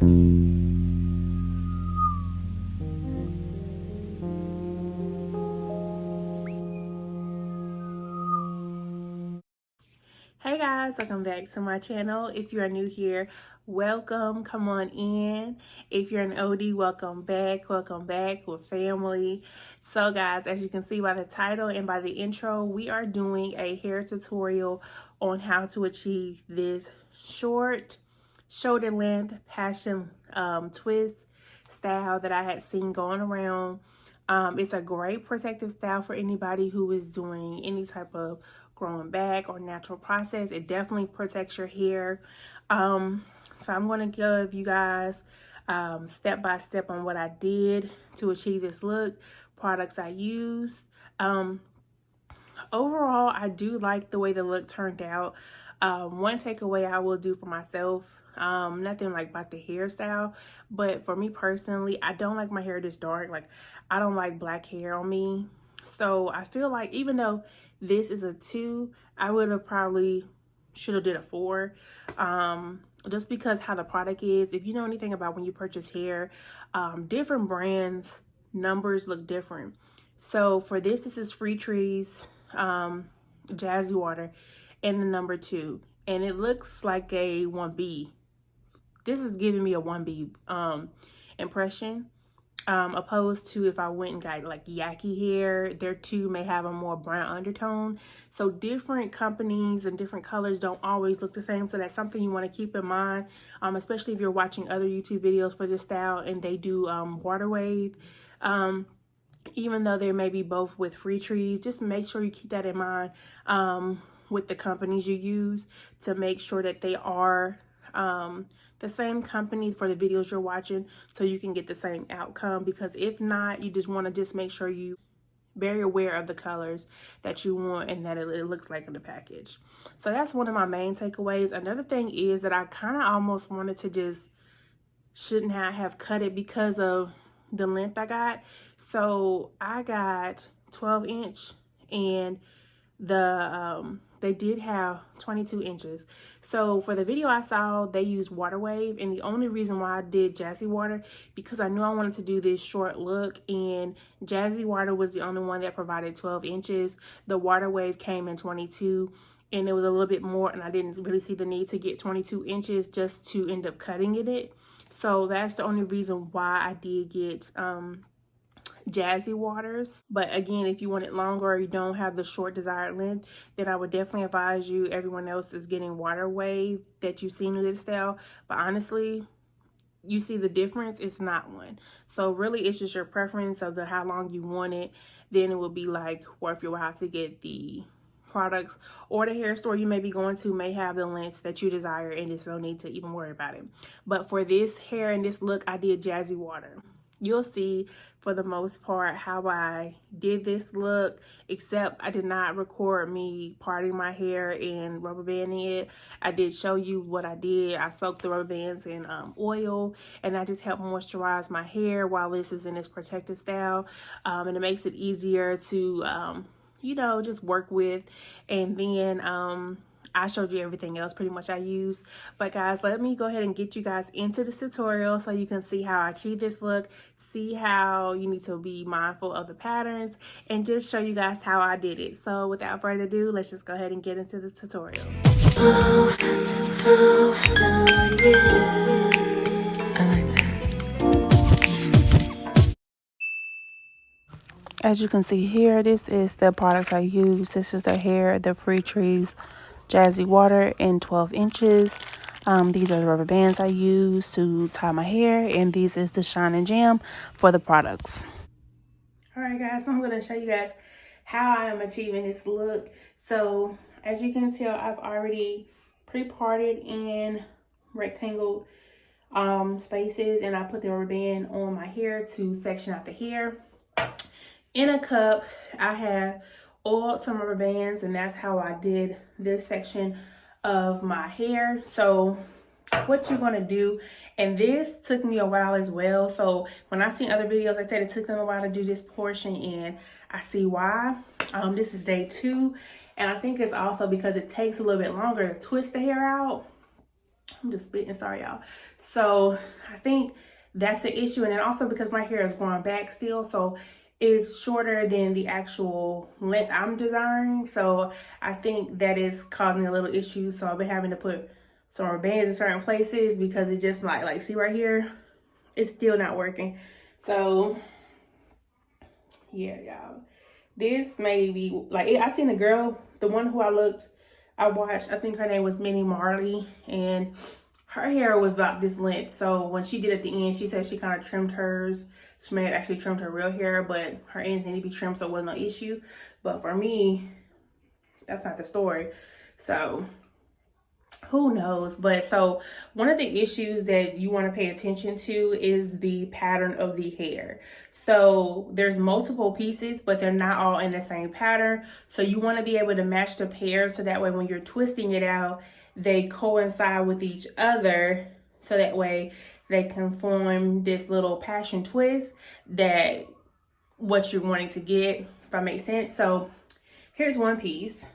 Hey guys, welcome back to my channel. If you are new here, welcome, come on in. If you're an OD, welcome back with family. So guys, as you can see by the title and by the intro, we are doing a hair tutorial on how to achieve this short shoulder length passion twist style that I had seen going around. It's a great protective style for anybody who is doing any type of growing back or natural process. It definitely protects your hair. So I'm going to give you guys step by step on what I did to achieve this look, products I used. Overall, I do like the way the look turned out. One takeaway I will do for myself, nothing like about the hairstyle, but for me personally, I don't like my hair this dark. Like, I don't like black hair on me. So I feel like even though this is a 2, I would have probably should have did a 4. Just because how the product is. If you know anything about when you purchase hair, different brands, numbers look different. So for this is Freetress Jazzy Water and the number 2, and it looks like a 1B. This is giving me a 1B impression, opposed to if I went and got like yaki hair. Their 2 may have a more brown undertone. So different companies and different colors don't always look the same, so that's something you want to keep in mind, especially if you're watching other YouTube videos for this style and they do water wave. Even though they may be both with Freetress, just make sure you keep that in mind with the companies you use, to make sure that they are the same company for the videos you're watching, so you can get the same outcome. Because if not, you just want to just make sure you very aware of the colors that you want and that it looks like in the package. So that's one of my main takeaways. Another thing is that I kind of almost wanted to just shouldn't have cut it because of the length I got. So I got 12-inch, and the they did have 22 inches. So for the video I saw, they used water wave, and the only reason why I did Jazzy Water, because I knew I wanted to do this short look, and Jazzy Water was the only one that provided 12 inches. The water wave came in 22, and it was a little bit more, and I didn't really see the need to get 22 inches just to end up cutting it. So that's the only reason why I did get Jazzy Waters. But again, if you want it longer or you don't have the short desired length, then I would definitely advise you. Everyone else is getting water wave that you've seen in this style, but honestly, you see the difference. It's not one. So really, it's just your preference of how long you want it. Then it will be like worth your while to get the products, or the hair store you may be going to may have the lengths that you desire, and there's no need to even worry about it. But for this hair and this look, I did Jazzy Water. You'll see for the most part how I did this look, except I did not record me parting my hair and rubber banding it. I did show you what I did. I soaked the rubber bands in oil, and I just helped moisturize my hair while this is in this protective style, and it makes it easier to you know, just work with. And then I showed you everything else pretty much I used. But guys, let me go ahead and get you guys into this tutorial so you can see how I achieved this look, see how you need to be mindful of the patterns, and just show you guys how I did it. So without further ado, let's just go ahead and get into the tutorial. As you can see here, this is the products I use. This is the hair, the Freetress Jazzy Water in 12 inches. These are the rubber bands I use to tie my hair, and these is the Shine and Jam for the products. All right, guys, so I'm going to show you guys how I am achieving this look. So as you can tell, I've already pre-parted in rectangle spaces, and I put the rubber band on my hair to section out the hair. In a cup, I have oiled some rubber bands, and that's how I did this section of my hair. So what you're going to do, and this took me a while as well. So when I seen other videos, I said it took them a while to do this portion, and I see why. This is day 2, and I think it's also because it takes a little bit longer to twist the hair out. I'm just spitting, sorry y'all. So I think that's the issue. And then also because my hair is growing back still, so it's shorter than the actual length I'm desiring. So I think that is causing a little issue. So I've been having to put some rubber bands in certain places because it just like see right here, it's still not working. So yeah, y'all, this may be like, I seen a girl, the one who I watched, I think her name was Minnie Marley, and her hair was about this length. So when she did at the end, she said she kind of trimmed hers. She may have actually trimmed her real hair, but her ends needed to be trimmed, so it wasn't no issue. But for me, that's not the story. So who knows? But so one of the issues that you want to pay attention to is the pattern of the hair. So there's multiple pieces, but they're not all in the same pattern. So you want to be able to match the pair so that way when you're twisting it out, they coincide with each other. So that way they can form this little passion twist that what you're wanting to get, if that makes sense. So here's one piece.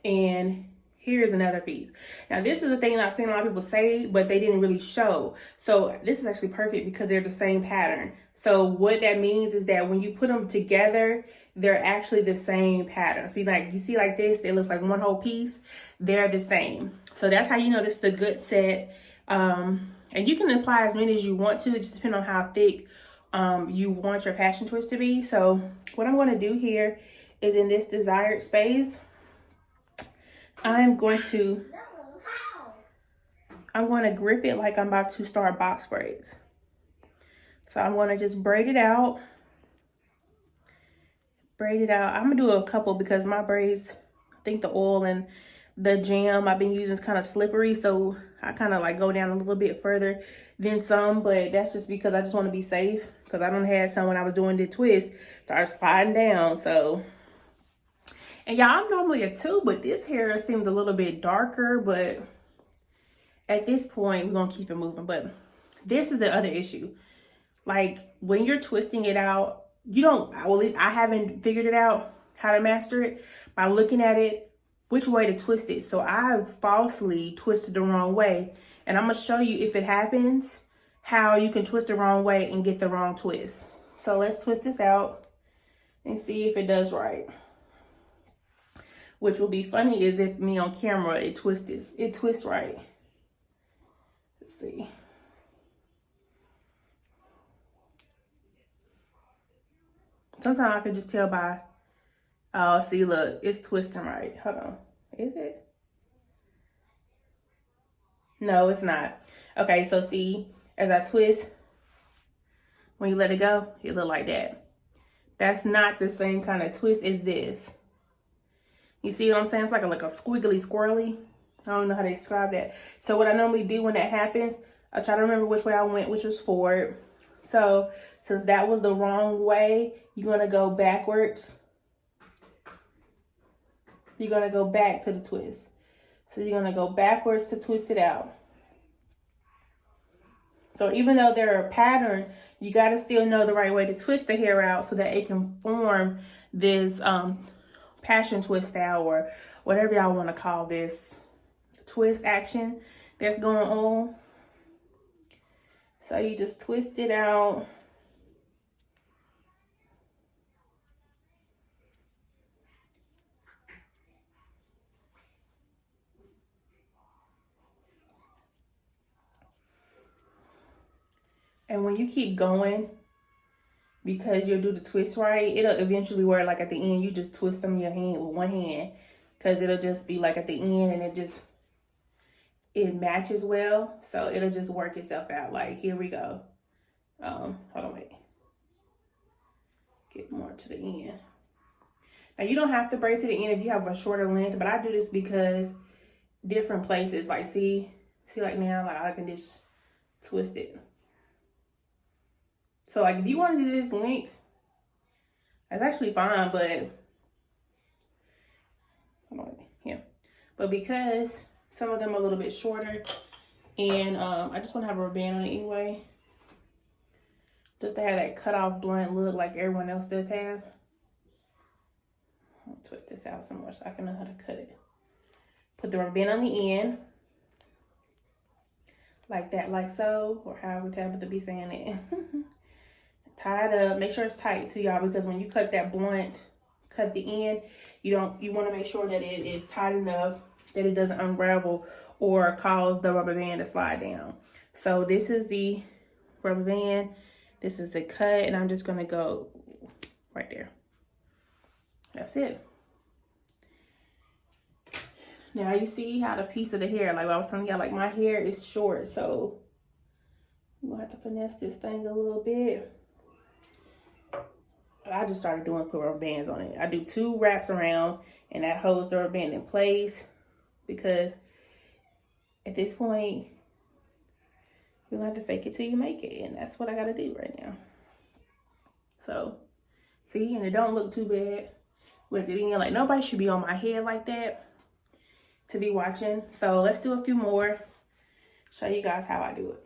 And here's another piece. Now, this is the thing I've seen a lot of people say, but they didn't really show. So this is actually perfect because they're the same pattern. So what that means is that when you put them together, they're actually the same pattern. See, like you see like this, it looks like one whole piece. They're the same. So that's how you know this is a good set. And you can apply as many as you want to, just depending on how thick you want your passion twist to be. So what I'm going to do here is in this desired space, I'm going to grip it like I'm about to start box braids. So I'm going to just braid it out. I'm going to do a couple because my braids, I think the oil and the jam I've been using is kind of slippery. So I kind of like go down a little bit further than some, but that's just because I just want to be safe. Because I done had some when I was doing the twist, start sliding down. So, and y'all, I'm normally a 2, but this hair seems a little bit darker, but at this point, we're going to keep it moving. But this is the other issue. Like, when you're twisting it out, you don't, well, at least I haven't figured it out how to master it by looking at it, which way to twist it. So I've falsely twisted the wrong way. And I'm going to show you if it happens, how you can twist the wrong way and get the wrong twist. So let's twist this out and see if it does right. Which will be funny is if me on camera, it twists right. Let's see. Sometimes I could just tell by, oh, see, look, it's twisting right. Hold on. Is it? No, it's not. Okay, so see, as I twist, when you let it go, it look like that. That's not the same kind of twist as this. You see what I'm saying? It's like a squiggly squirrely. I don't know how to describe that. So what I normally do when that happens, I try to remember which way I went, which was forward. So since that was the wrong way, you're going to go backwards. You're going to go back to the twist. So you're going to go backwards to twist it out. So even though they're a pattern, you got to still know the right way to twist the hair out so that it can form this passion twist style, or whatever y'all want to call this twist action that's going on. So you just twist it out. And when you keep going, because you'll do the twist right, it'll eventually where like at the end, you just twist them in your hand with one hand. Because it'll just be like at the end and it matches well. So it'll just work itself out. Like, here we go. Hold on, wait. Get more to the end. Now, you don't have to braid to the end if you have a shorter length, but I do this because different places, like, see like now, like I can just twist it. So, like, if you want to do this length, that's actually fine, but, hold on, yeah. But because some of them are a little bit shorter, and I just want to have a rubber band on it anyway, just to have that cut off blunt look like everyone else does have. I'll twist this out some more so I can know how to cut it. Put the rubber band on the end. like that, like so, or however Tabitha be saying it. Tie it up. Make sure it's tight too, y'all, because when you cut that blunt, cut the end, you want to make sure that it is tight enough that it doesn't unravel or cause the rubber band to slide down. So this is the rubber band. This is the cut, and I'm just gonna go right there. That's it. Now you see how the piece of the hair, like I was telling y'all, like my hair is short, so I'm gonna have to finesse this thing a little bit. I just started doing put rubber bands on it. I do 2 wraps around, and that holds the rubber band in place, because at this point you're gonna have to fake it till you make it, and that's what I gotta do right now. So see, and it don't look too bad with it in. Like nobody should be on my head like that to be watching. So let's do a few more, show you guys how I do it.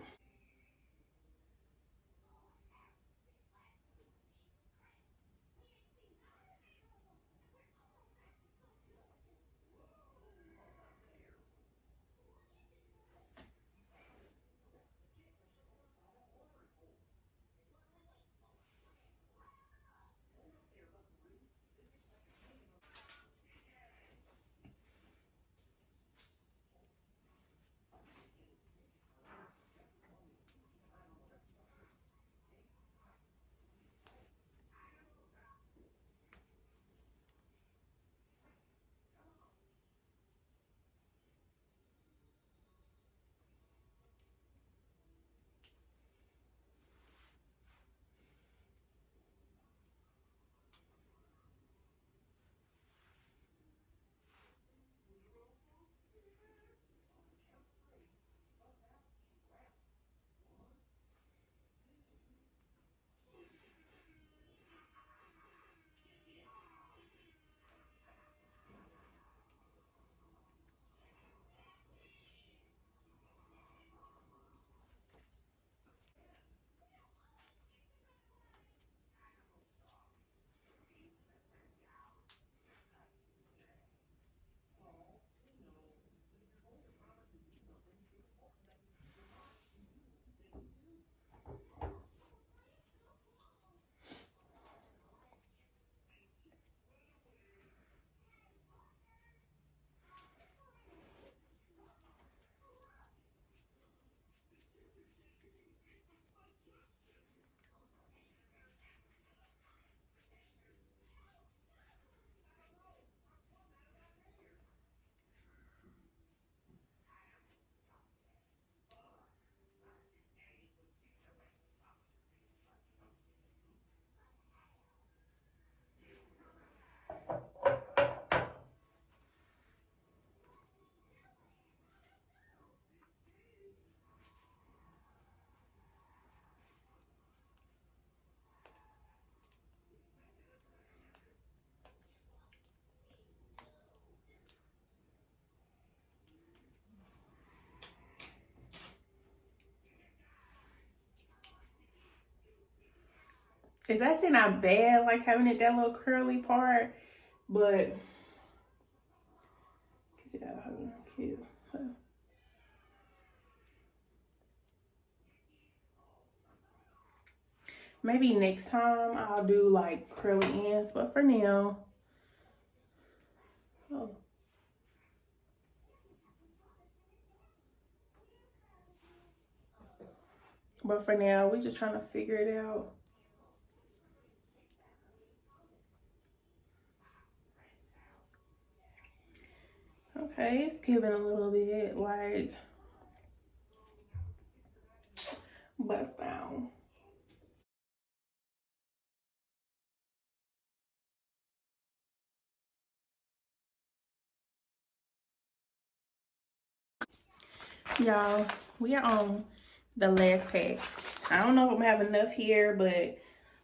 It's actually not bad, like having it that little curly part, but yeah, cute. Maybe next time I'll do like curly ends, but for now, oh. But for now, we're just trying to figure it out. Okay, it's giving a little bit like bust down. Y'all, we are on the last pack. I don't know if I'm gonna have enough here, but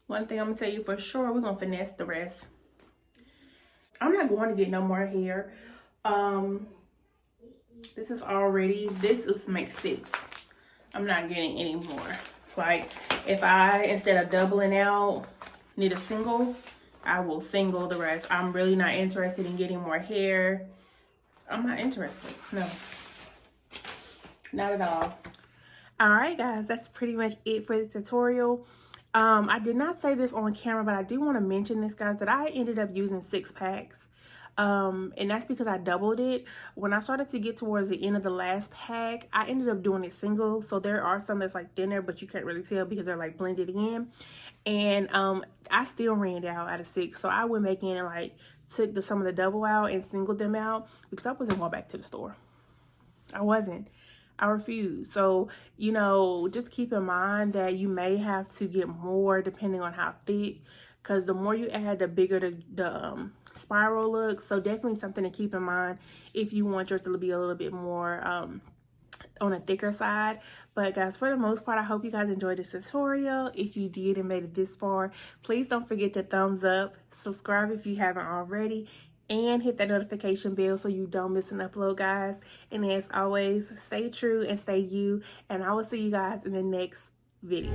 one thing I'm gonna tell you for sure, we're gonna finesse the rest. I'm not going to get no more hair. This is make 6. I'm not getting any more. Like if I, instead of doubling out, need a single, I will single the rest. I'm really not interested in getting more hair. I'm not interested. No, not at all. All right, guys, that's pretty much it for the tutorial. I did not say this on camera, but I do want to mention this, guys, that I ended up using 6 packs. And that's because I doubled it. When I started to get towards the end of the last pack, I ended up doing it single. So there are some that's like thinner, but you can't really tell because they're like blended in. And I still ran out of 6. So I went back in and like took some of the double out and singled them out because I wasn't going back to the store. I wasn't. I refuse. So, you know, just keep in mind that you may have to get more depending on how thick, because the more you add, the bigger the spiral looks. So definitely something to keep in mind if you want yours to be a little bit more on a thicker side. But guys, for the most part, I hope you guys enjoyed this tutorial. If you did and made it this far, please don't forget to thumbs up, subscribe if you haven't already, and hit that notification bell so you don't miss an upload, guys. And as always, stay true and stay you, and I will see you guys in the next video.